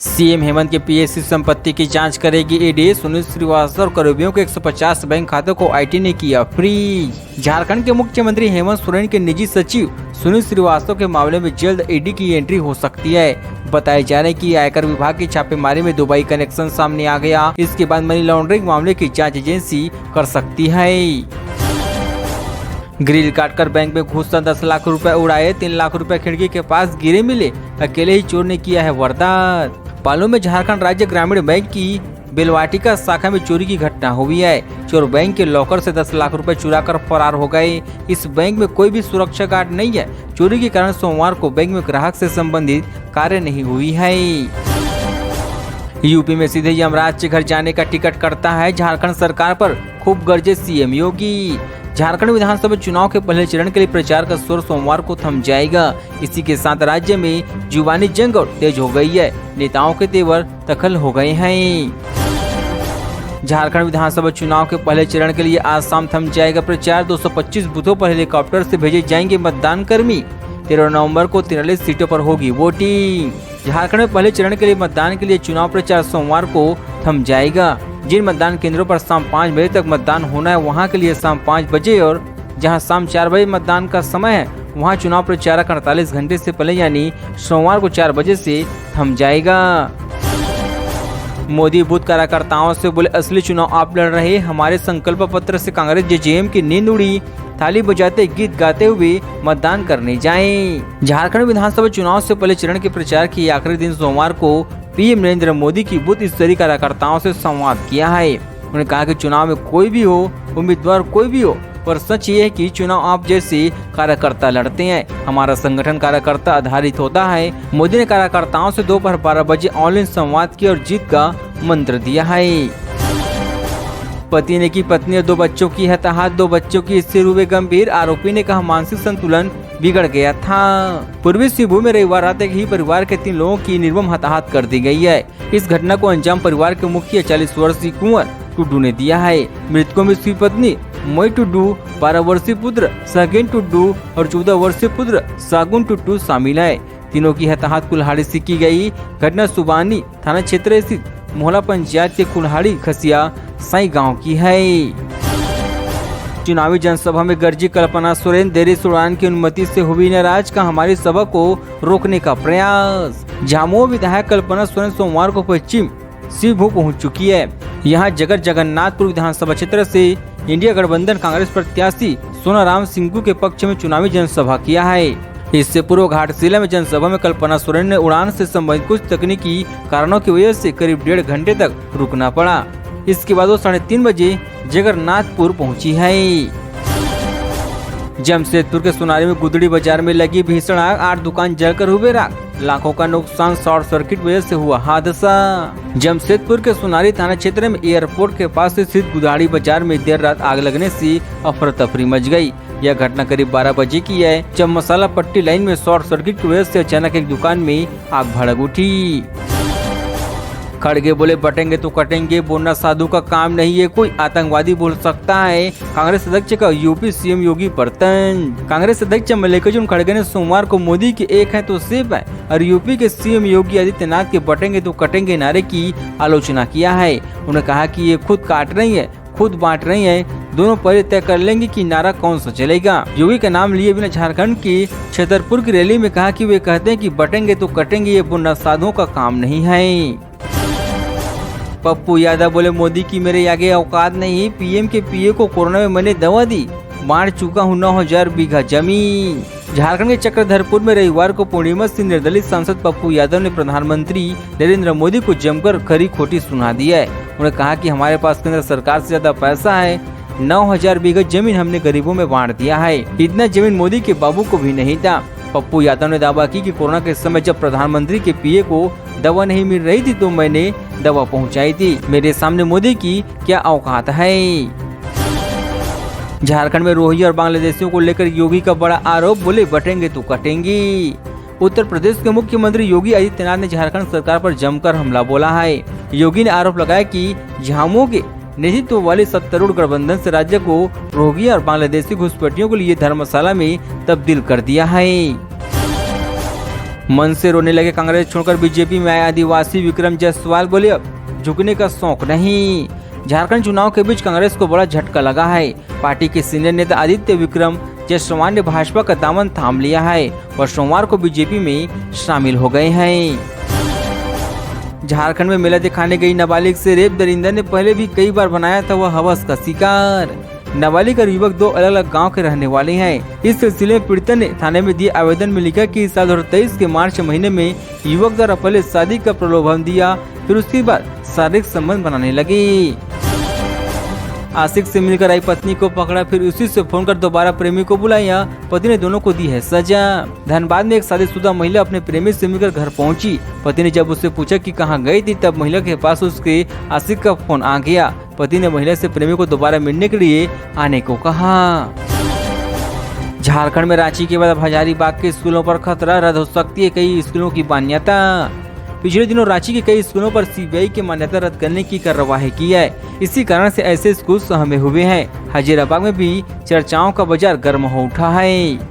CM Hemant के PSC संपत्ति की जांच करेगी ईडी। सुनील श्रीवास्तव और कर्मचारियों के 150 बैंक खातों को आईटी ने किया फ्रीज। झारखंड के मुख्यमंत्री हेमंत सोरेन के निजी सचिव सुनील श्रीवास्तव के मामले में जल्द ईडी की एंट्री हो सकती है। बताया जा रहा है कि आयकर विभाग की छापेमारी में दुबई कनेक्शन सामने आ गया। इसके बाद मनी लॉन्ड्रिंग मामले की जाँच एजेंसी कर सकती है। ग्रिल काटकर बैंक में घुसकर 10 लाख रुपए उड़ाए, 3 लाख रुपए खिड़की के पास गिरे मिले। अकेले ही चोर ने किया है वारदात। पालो में झारखंड राज्य ग्रामीण बैंक की बेलवाटिका शाखा में चोरी की घटना हुई है। चोर बैंक के लॉकर से 10 लाख रुपए चुरा कर फरार हो गए। इस बैंक में कोई भी सुरक्षा गार्ड नहीं है। चोरी के कारण सोमवार को बैंक में ग्राहक से संबंधित कार्य नहीं हुई है। यूपी में सीधे यमराज के घर जाने का टिकट कटता है। झारखंड सरकार पर खूब गरजे सीएम योगी। झारखंड विधानसभा चुनाव के पहले चरण के लिए प्रचार का शोर सोमवार को थम जाएगा। इसी के साथ राज्य में जुबानी जंग और तेज हो गई है। नेताओं के तेवर दखल हो गए हैं। झारखंड विधानसभा चुनाव के पहले चरण के लिए आज शाम थम जाएगा प्रचार। 225 बूथों पर हेलीकॉप्टर से भेजे जाएंगे मतदान कर्मी। 13 नवंबर को 43 सीटों पर होगी वोटिंग। झारखंड में पहले चरण के लिए मतदान के लिए चुनाव प्रचार सोमवार को थम जाएगा। जिन मतदान केंद्रों पर शाम 5 बजे तक मतदान होना है वहां के लिए शाम 5 बजे और जहां शाम 4 बजे मतदान का समय है वहां चुनाव प्रचार 48 घंटे से पहले यानी सोमवार को 4 बजे से थम जाएगा। मोदी बूथ कार्यकर्ताओं से बोले, असली चुनाव आप लड़ रहे, हमारे संकल्प पत्र से कांग्रेस जेजेएम की नींद उड़ी। थाली बजाते गीत गाते हुए मतदान करने जाएं। झारखंड विधानसभा चुनाव से पहले चरण के प्रचार की आखिरी दिन सोमवार को पीएम नरेंद्र मोदी की बूथ स्तरीय कार्यकर्ताओं से संवाद किया है। उन्होंने कहा कि चुनाव में कोई भी हो, उम्मीदवार कोई भी हो, पर सच ये है कि चुनाव आप जैसे कार्यकर्ता लड़ते हैं। हमारा संगठन कार्यकर्ता आधारित होता है। मोदी ने कार्यकर्ताओं से दोपहर 12 बजे ऑनलाइन संवाद किया और जीत का मंत्र दिया है। पति ने की पत्नी और 2 बच्चों की हताहत, 2 बच्चों की स्थिति हुए गंभीर। आरोपी ने कहा मानसिक संतुलन बिगड़ गया था। पूर्वी सिंहभूम में रविवार रात एक ही परिवार के 3 लोगों की निर्मम हताहत कर दी गई है। इस घटना को अंजाम परिवार के मुखिया 40 वर्षीय कुंवर टुड्डू ने दिया है। मृतकों में उसकी पत्नी मई टुड्डू, 12 वर्षीय पुत्र सगेन टुड्डू और 14 वर्षीय पुत्र सागुन टुड्डू शामिल है। तीनों की हताहत कुल्हाड़ी से की गई। घटना सुबानी थाना क्षेत्र स्थित मोहला पंचायत के कुल्हाड़ी खसिया साई गांव की है। चुनावी जनसभा में गरजी कल्पना सोरेन, देरी से उड़ान की अनुमति से हुई नाराज, का हमारी सभा को रोकने का प्रयास। झामुमो विधायक कल्पना सोरेन सोमवार को पश्चिम सिंहभूम पहुंच चुकी है। यहां जगन्नाथपुर विधानसभा क्षेत्र से इंडिया गठबंधन कांग्रेस प्रत्याशी सोनाराम सिंह के पक्ष में चुनावी जनसभा किया है। इससे पूर्व घाटशिला में जनसभा में कल्पना सोरेन ने उड़ान से संबंधित कुछ तकनीकी कारणों की वजह से करीब 1.5 घंटे तक रुकना पड़ा। इसके बाद वो 3:30 बजे जगन्नाथपुर पहुंची है। जमशेदपुर के सुनारी में गुदड़ी बाजार में लगी भीषण आग, 8 दुकान जलकर हुए राख, लाखों का नुकसान। शॉर्ट सर्किट वजह से हुआ हादसा। जमशेदपुर के सुनारी थाना क्षेत्र में एयरपोर्ट के पास स्थित गुदाड़ी बाजार में देर रात आग लगने से अफरा तफरी मच गई। यह घटना करीब 12 बजे की है, जब मसाला पट्टी लाइन में शॉर्ट सर्किट की वजह से अचानक एक दुकान में आग भड़क उठी। खड़गे बोले, बटेंगे तो कटेंगे, बोलना साधु का काम नहीं है, कोई आतंकवादी बोल सकता है। कांग्रेस अध्यक्ष का यूपी सीएम योगी पर तंज। कांग्रेस अध्यक्ष मल्लिकार्जुन खड़गे ने सोमवार को मोदी के एक है तो सेब है और यूपी के सीएम योगी आदित्यनाथ के बटेंगे तो कटेंगे नारे की आलोचना किया है। उन्होंने कहा कि ये खुद काट रही है, खुद बांट रही है, दोनों पहले तय कर लेंगे कि नारा कौन सा चलेगा। योगी का नाम लिए बिना झारखंड की छतरपुर की रैली में कहा कि वे कहते हैं कि बटेंगे तो कटेंगे, ये बोलना साधुओं का काम नहीं है। पप्पू यादव बोले, मोदी की मेरे आगे औकात नहीं। पीएम के पीए को कोरोना में मैंने दवा दी, बांट चुका हूँ 9000 बीघा जमीन। झारखंड के चक्रधरपुर में रविवार को पूर्णिमा से निर्दलित सांसद पप्पू यादव ने प्रधानमंत्री नरेंद्र मोदी को जमकर खरी खोटी सुना दी है। उन्होंने कहा कि हमारे पास केंद्र सरकार से ज्यादा पैसा है, 9000 बीघा जमीन हमने गरीबों में बांट दिया है। इतना जमीन मोदी के बाबू को भी नहीं था। पप्पू यादव ने दावा की कि कोरोना के समय जब प्रधानमंत्री के पीए को दवा नहीं मिल रही थी तो मैंने दवा पहुंचाई थी। मेरे सामने मोदी की क्या औकात है। झारखंड में रोहिंग्या और बांग्लादेशियों को लेकर योगी का बड़ा आरोप, बोले बटेंगे तो कटेंगे। उत्तर प्रदेश के मुख्यमंत्री योगी आदित्यनाथ ने झारखंड सरकार पर जमकर हमला बोला है। योगी ने आरोप लगाया कि झामुमो के नेतृत्व वाले सत्तारूढ़ गठबंधन से राज्य को रोहिंग्या और बांग्लादेशी घुसपैठियों के लिए धर्मशाला में तब्दील कर दिया है। मन से रोने लगे कांग्रेस छोड़कर बीजेपी में आए आदिवासी विक्रम जायसवाल बोले अब झुकने का शौक नहीं। झारखंड चुनाव के बीच कांग्रेस को बड़ा झटका लगा है। पार्टी के सीनियर नेता आदित्य विक्रम जायसवाल ने भाजपा का दामन थाम लिया है और सोमवार को बीजेपी में शामिल हो गए हैं। झारखंड में मेला दिखाने गई नाबालिग से रेप दरिंदा ने पहले भी कई बार बनाया था वह हवस का शिकार। नाबालिग और युवक दो अलग अलग गांव के रहने वाले हैं। इस सिलसिले में पीड़िता ने थाने में दिए आवेदन में लिखा कि इस साल 2023 के मार्च महीने में युवक द्वारा पहले शादी का प्रलोभन दिया, फिर उसके बाद शारीरिक संबंध बनाने लगी। आशिक से मिलकर आई पत्नी को पकड़ा, फिर उसी से फोन कर दोबारा प्रेमी को बुलाया। पति ने दोनों को दी है सजा। धनबाद में एक शादीशुदा महिला अपने प्रेमी से मिलकर घर पहुंची। पति ने जब उससे पूछा कि कहां गई थी, तब महिला के पास उसके आशिक का फोन आ गया। पति ने महिला से प्रेमी को दोबारा मिलने के लिए आने को कहा। झारखंड में रांची के बाद हजारीबाग के स्कूलों पर खतरा, रद्द हो सकती है कई स्कूलों की मान्यता। पिछले दिनों रांची के कई स्कूलों पर सीबीआई की मान्यता रद्द करने की कार्रवाई की है। इसी कारण से ऐसे स्कूल सहमे हुए हैं। हजारीबाग में भी चर्चाओं का बाजार गर्म हो उठा है।